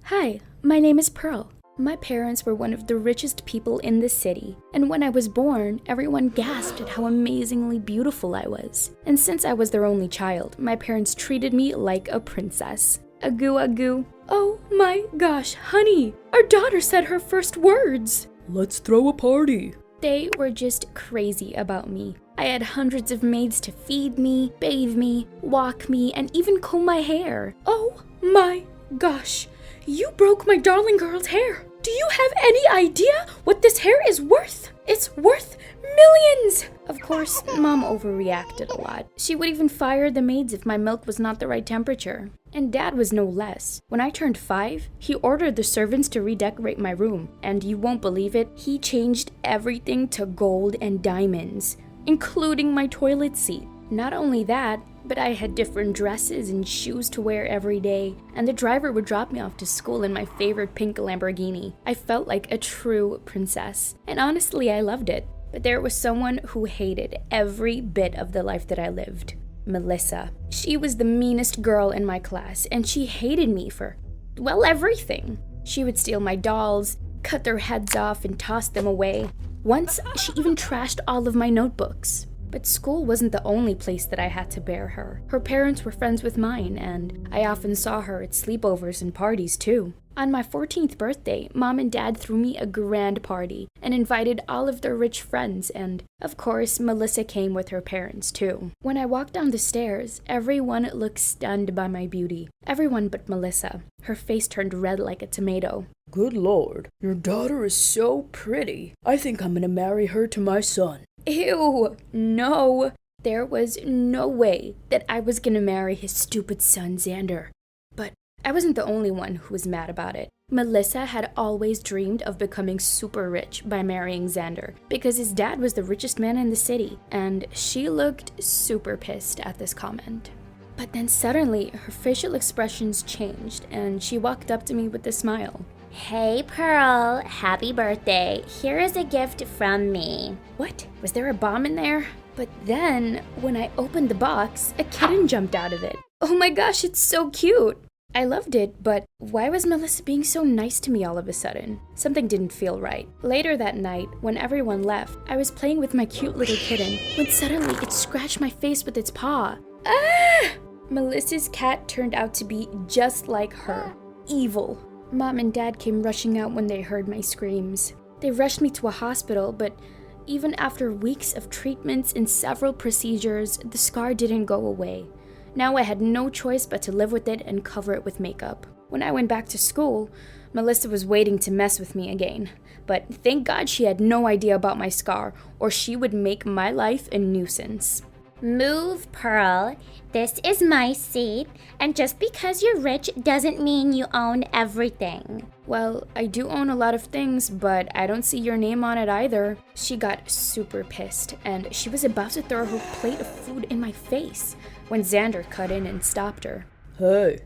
Hi, my name is Pearl. My parents were one of the richest people in the city, and when I was born, everyone gasped at how amazingly beautiful I was. And since I was their only child, my parents treated me like a princess. Agoo agoo. Oh my gosh, honey, our daughter said her first words. Let's throw a party. They were just crazy about me. I had hundreds of maids to feed me, bathe me, walk me, and even comb my hair. Oh my gosh, you broke my darling girl's hair. Do you have any idea what this hair is worth? It's worth millions! Of course, Mom overreacted a lot. She would even fire the maids if my milk was not the right temperature. And Dad was no less. When I turned 5, he ordered the servants to redecorate my room. And you won't believe it, he changed everything to gold and diamonds, including my toilet seat. Not only that, but I had different dresses and shoes to wear every day, and the driver would drop me off to school in my favorite pink Lamborghini. I felt like a true princess, and honestly, I loved it. But there was someone who hated every bit of the life that I lived. Melissa. She was the meanest girl in my class, and she hated me for, well, everything. She would steal my dolls, cut their heads off, and toss them away. Once, she even trashed all of my notebooks. But school wasn't the only place that I had to bear her. Her parents were friends with mine, and I often saw her at sleepovers and parties too. On my 14th birthday, Mom and Dad threw me a grand party and invited all of their rich friends, and of course, Melissa came with her parents too. When I walked down the stairs, everyone looked stunned by my beauty. Everyone but Melissa. Her face turned red like a tomato. Good Lord, your daughter is so pretty. I think I'm gonna marry her to my son. Ew, no. There was no way that I was gonna marry his stupid son, Xander. But I wasn't the only one who was mad about it. Melissa had always dreamed of becoming super rich by marrying Xander because his dad was the richest man in the city, and she looked super pissed at this comment. But then suddenly, her facial expressions changed, and she walked up to me with a smile. Hey Pearl, happy birthday. Here is a gift from me. What? Was there a bomb in there? But then, when I opened the box, a kitten jumped out of it. Oh my gosh, it's so cute! I loved it, but why was Melissa being so nice to me all of a sudden? Something didn't feel right. Later that night, when everyone left, I was playing with my cute little kitten, when suddenly it scratched my face with its paw. Ah! Melissa's cat turned out to be just like her. Evil. Mom and Dad came rushing out when they heard my screams. They rushed me to a hospital, but even after weeks of treatments and several procedures, the scar didn't go away. Now I had no choice but to live with it and cover it with makeup. When I went back to school, Melissa was waiting to mess with me again. But thank God she had no idea about my scar, or she would make my life a nuisance. Move, Pearl. This is my seat, and just because you're rich doesn't mean you own everything. Well, I do own a lot of things, but I don't see your name on it either. She got super pissed, and she was about to throw her plate of food in my face when Xander cut in and stopped her. Hey,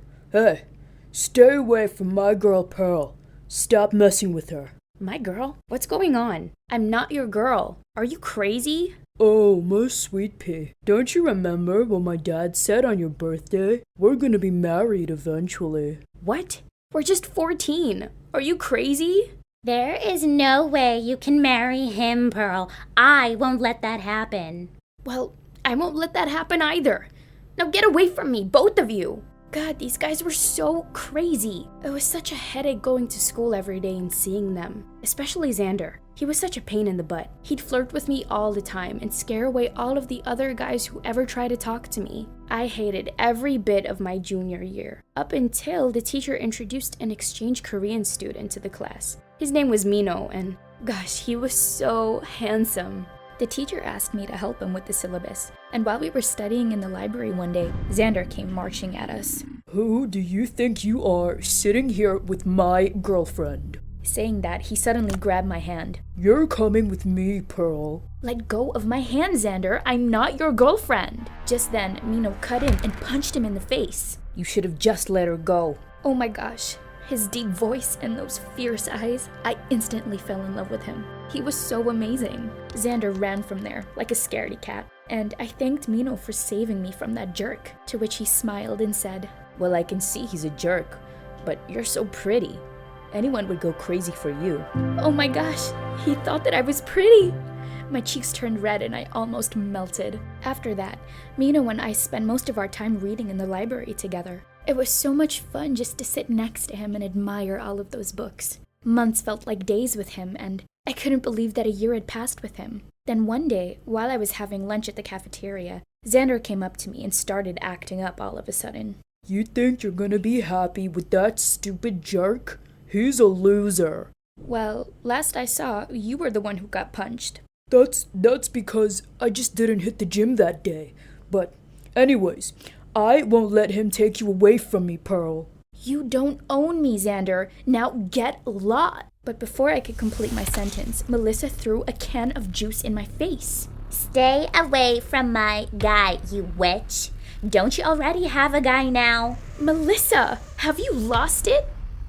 stay away from my girl Pearl. Stop messing with her. My girl? What's going on? I'm not your girl. Are you crazy? Oh, my sweet pea. Don't you remember what my dad said on your birthday? We're gonna be married eventually. What? We're just 14. Are you crazy? There is no way you can marry him, Pearl. I won't let that happen. Well, I won't let that happen either. Now get away from me, both of you. God, these guys were so crazy. It was such a headache going to school every day and seeing them. Especially Xander. He was such a pain in the butt. He'd flirt with me all the time and scare away all of the other guys who ever tried to talk to me. I hated every bit of my junior year, up until the teacher introduced an exchange Korean student to the class. His name was Mino, and gosh, he was so handsome. The teacher asked me to help him with the syllabus, and while we were studying in the library one day, Xander came marching at us. Who do you think you are sitting here with my girlfriend? Saying that, he suddenly grabbed my hand. You're coming with me, Pearl. Let go of my hand, Xander. I'm not your girlfriend. Just then, Mino cut in and punched him in the face. You should have just let her go. Oh my gosh. His deep voice and those fierce eyes, I instantly fell in love with him. He was so amazing. Xander ran from there like a scaredy cat, and I thanked Mino for saving me from that jerk, to which he smiled and said, Well, I can see he's a jerk. but you're so pretty. Anyone would go crazy for you. Oh my gosh, he thought that I was pretty. My cheeks turned red and I almost melted. After that, Mino and I spent most of our time reading in the library together. It was so much fun just to sit next to him and admire all of those books. Months felt like days with him, and I couldn't believe that a year had passed with him. Then one day, while I was having lunch at the cafeteria, Xander came up to me and started acting up all of a sudden. You think you're gonna be happy with that stupid jerk? He's a loser. Well, last I saw, you were the one who got punched. That's because I just didn't hit the gym that day. But anyways, I won't let him take you away from me, Pearl. You don't own me, Xander. Now get lost. But before I could complete my sentence, Melissa threw a can of juice in my face. Stay away from my guy, you witch. Don't you already have a guy now? Melissa, have you lost it?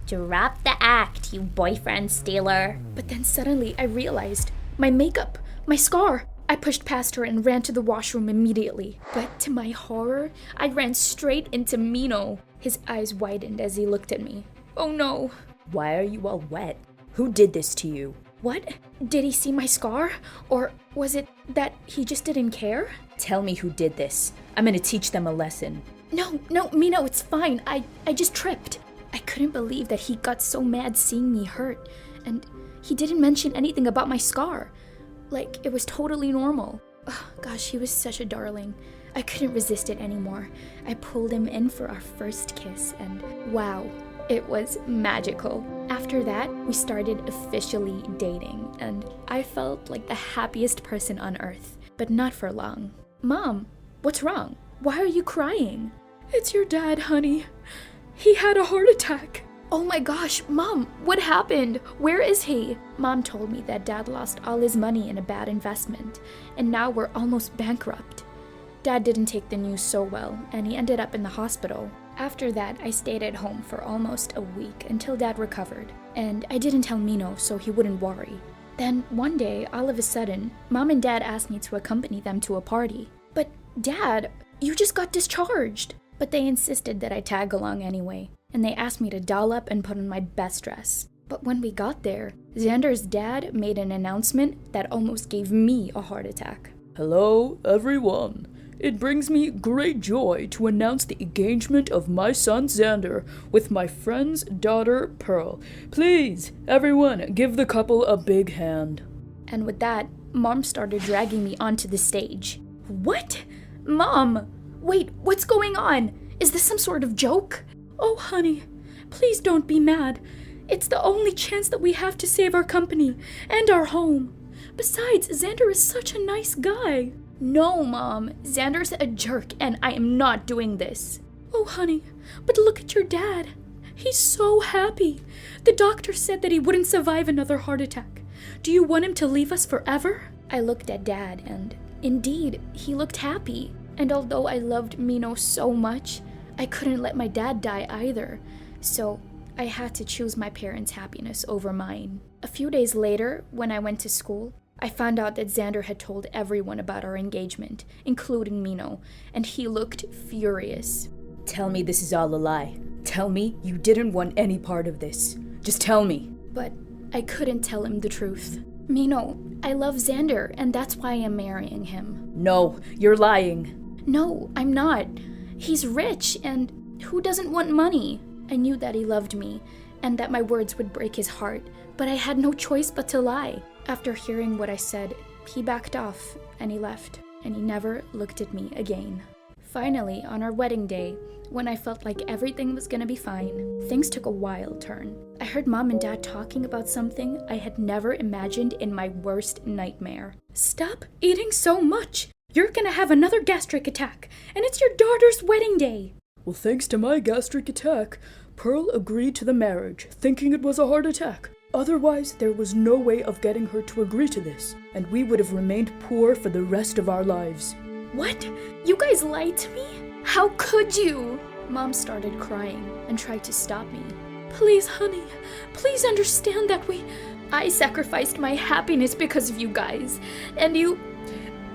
Drop the act, you boyfriend stealer. But then suddenly I realized my makeup, my scar. I pushed past her and ran to the washroom immediately. But to my horror, I ran straight into Mino. His eyes widened as he looked at me. Oh no. Why are you all wet? Who did this to you? What? Did he see my scar? Or was it that he just didn't care? Tell me who did this. I'm gonna teach them a lesson. No, Mino, it's fine. I just tripped. I couldn't believe that he got so mad seeing me hurt. And he didn't mention anything about my scar. Like, it was totally normal. Oh, gosh, he was such a darling. I couldn't resist it anymore. I pulled him in for our first kiss, and wow, it was magical. After that, we started officially dating, and I felt like the happiest person on earth, but not for long. Mom, what's wrong? Why are you crying? It's your dad, honey. He had a heart attack. Oh my gosh, Mom, what happened? Where is he? Mom told me that Dad lost all his money in a bad investment, and now we're almost bankrupt. Dad didn't take the news so well, and he ended up in the hospital. After that, I stayed at home for almost a week until Dad recovered, and I didn't tell Mino so he wouldn't worry. Then one day, all of a sudden, Mom and Dad asked me to accompany them to a party. But Dad, you just got discharged. But they insisted that I tag along anyway, and they asked me to doll up and put on my best dress. But when we got there, Xander's dad made an announcement that almost gave me a heart attack. Hello, everyone. It brings me great joy to announce the engagement of my son Xander with my friend's daughter Pearl. Please, everyone, give the couple a big hand. And with that, Mom started dragging me onto the stage. What? Mom! Wait, what's going on? Is this some sort of joke? Oh, honey, please don't be mad. It's the only chance that we have to save our company and our home. Besides, Xander is such a nice guy. No, Mom, Xander's a jerk and I am not doing this. Oh, honey, but look at your dad. He's so happy. The doctor said that he wouldn't survive another heart attack. Do you want him to leave us forever? I looked at Dad and indeed, he looked happy. And although I loved Mino so much, I couldn't let my dad die either. So I had to choose my parents' happiness over mine. A few days later, when I went to school, I found out that Xander had told everyone about our engagement, including Mino, and he looked furious. Tell me this is all a lie. Tell me you didn't want any part of this. Just tell me. But I couldn't tell him the truth. Mino, I love Xander, and that's why I'm marrying him. No, you're lying. No, I'm not. He's rich, and who doesn't want money? I knew that he loved me, and that my words would break his heart, but I had no choice but to lie. After hearing what I said, he backed off, and he left, and he never looked at me again. Finally, on our wedding day, when I felt like everything was gonna be fine, things took a wild turn. I heard Mom and Dad talking about something I had never imagined in my worst nightmare. Stop eating so much! You're gonna have another gastric attack, and it's your daughter's wedding day. Well, thanks to my gastric attack, Pearl agreed to the marriage, thinking it was a heart attack. Otherwise, there was no way of getting her to agree to this, and we would have remained poor for the rest of our lives. What? You guys lied to me? How could you? Mom started crying and tried to stop me. Please, honey, please understand that I sacrificed my happiness because of you guys, and you...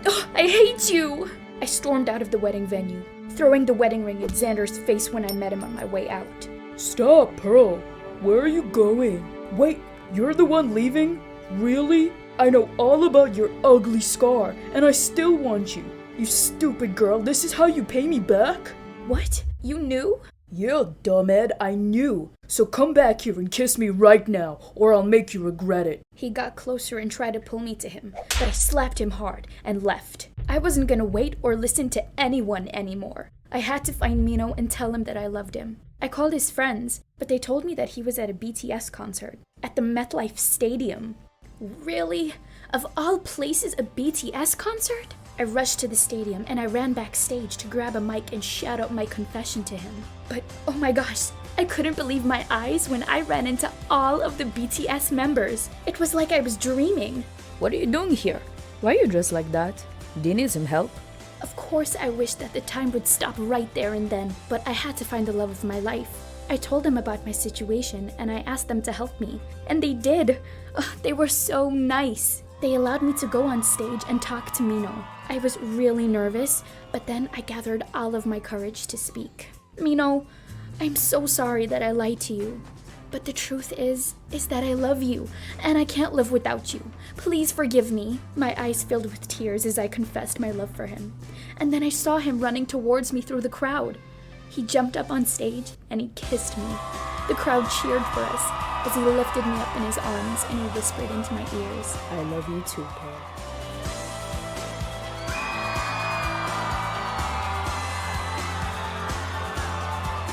Oh, I hate you! I stormed out of the wedding venue, throwing the wedding ring at Xander's face when I met him on my way out. Stop, Pearl. Where are you going? Wait, you're the one leaving? Really? I know all about your ugly scar, and I still want you. You stupid girl, this is how you pay me back? What? You knew? Yeah, dumbhead, I knew. So come back here and kiss me right now, or I'll make you regret it. He got closer and tried to pull me to him, but I slapped him hard and left. I wasn't gonna wait or listen to anyone anymore. I had to find Mino and tell him that I loved him. I called his friends, but they told me that he was at a BTS concert at the MetLife Stadium. Really? Of all places, a BTS concert? I rushed to the stadium and I ran backstage to grab a mic and shout out my confession to him. But oh my gosh, I couldn't believe my eyes when I ran into all of the BTS members. It was like I was dreaming. What are you doing here? Why are you dressed like that? Do you need some help? Of course, I wished that the time would stop right there and then, but I had to find the love of my life. I told them about my situation and I asked them to help me. And they did. Ugh, they were so nice. They allowed me to go on stage and talk to Mino. I was really nervous, but then I gathered all of my courage to speak. Mino, I'm so sorry that I lied to you. But the truth is that I love you, and I can't live without you. Please forgive me. My eyes filled with tears as I confessed my love for him. And then I saw him running towards me through the crowd. He jumped up on stage and he kissed me. The crowd cheered for us as he lifted me up in his arms and he whispered into my ears, I love you too, Pearl.